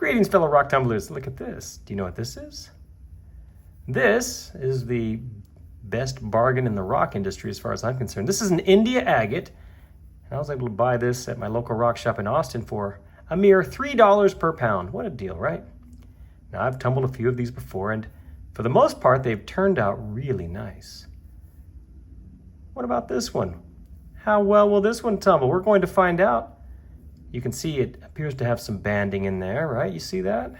Greetings, fellow rock tumblers. Look at this. Do you know what this is? This is the best bargain in the rock industry as far as I'm concerned. This is an India agate, and I was able to buy this at my local rock shop in Austin for a mere $3 per pound. What a deal, right? Now, I've tumbled a few of these before, and for the most part, they've turned out really nice. What about this one? How well will this one tumble? We're going to find out. You can see it appears to have some banding in there, right? You see that?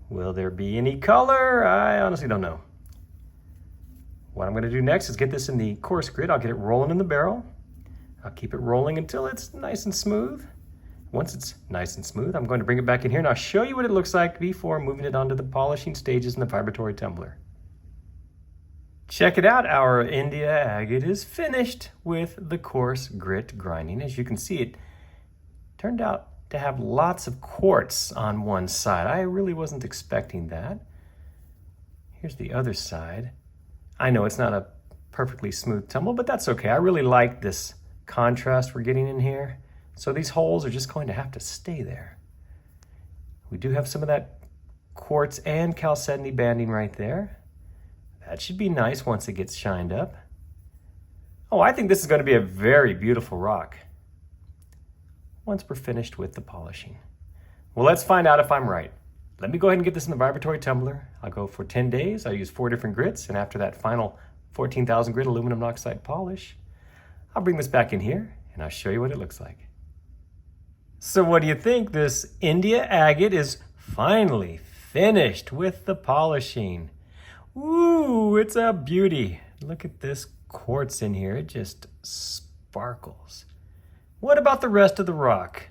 Will there be any color? I honestly don't know. What I'm going to do next is get this in the coarse grit. I'll get it rolling in the barrel. I'll keep it rolling until it's nice and smooth. Once it's nice and smooth, I'm going to bring it back in here and I'll show you what it looks like before moving it onto the polishing stages in the vibratory tumbler. Check it out, our India agate is finished with the coarse grit grinding. As you can see, it turned out to have lots of quartz on one side. I really wasn't expecting that. Here's the other side. I know it's not a perfectly smooth tumble, but that's okay. I really like this contrast we're getting in here. So these holes are just going to have to stay there. We do have some of that quartz and chalcedony banding right there. That should be nice once it gets shined up. Oh, I think this is going to be a very beautiful rock once we're finished with the polishing. Well, let's find out if I'm right. Let me go ahead and get this in the vibratory tumbler. I'll go for 10 days. I'll use 4 different grits, and after that final 14,000 grit aluminum oxide polish, I'll bring this back in here and I'll show you what it looks like. So what do you think? This India agate is finally finished with the polishing. Ooh, it's a beauty. Look at this quartz in here. It just sparkles. What about the rest of the rock?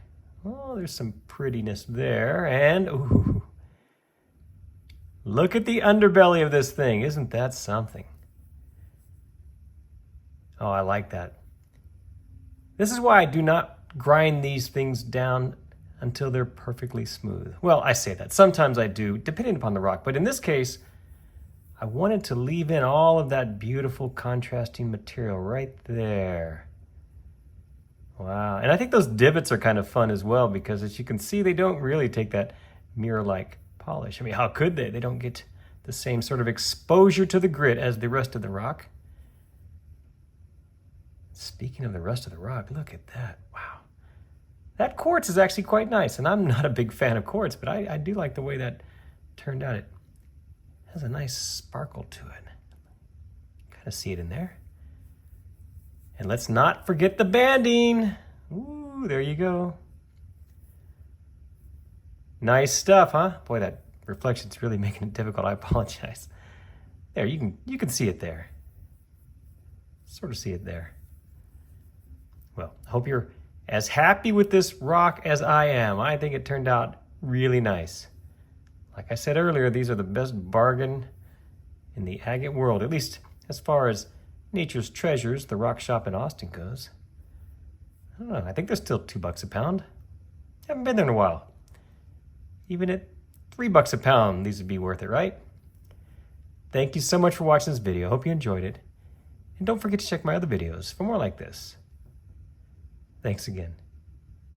Oh, there's some prettiness there. And ooh, look at the underbelly of this thing. Isn't that something? Oh, I like that. This is why I do not grind these things down until they're perfectly smooth. Well, I say that. Sometimes I do, depending upon the rock. But in this case, I wanted to leave in all of that beautiful contrasting material right there. Wow, and I think those divots are kind of fun as well because as you can see, they don't really take that mirror-like polish. I mean, how could they? They don't get the same sort of exposure to the grit as the rest of the rock. Speaking of the rest of the rock, look at that. Wow. That quartz is actually quite nice, and I'm not a big fan of quartz, but I do like the way that turned out. It has a nice sparkle to it. Kind of see it in there. And let's not forget the banding. Ooh, there you go. Nice stuff, huh? Boy, that reflection's really making it difficult. I apologize. There, you can see it there. Sort of see it there. Well, I hope you're as happy with this rock as I am. I think it turned out really nice. Like I said earlier, these are the best bargain in the agate world, at least as far as Nature's Treasures, the rock shop in Austin, goes. I don't know, I think they're still $2 a pound. Haven't been there in a while. Even at $3 a pound, these would be worth it, right? Thank you so much for watching this video. Hope you enjoyed it. And don't forget to check my other videos for more like this. Thanks again.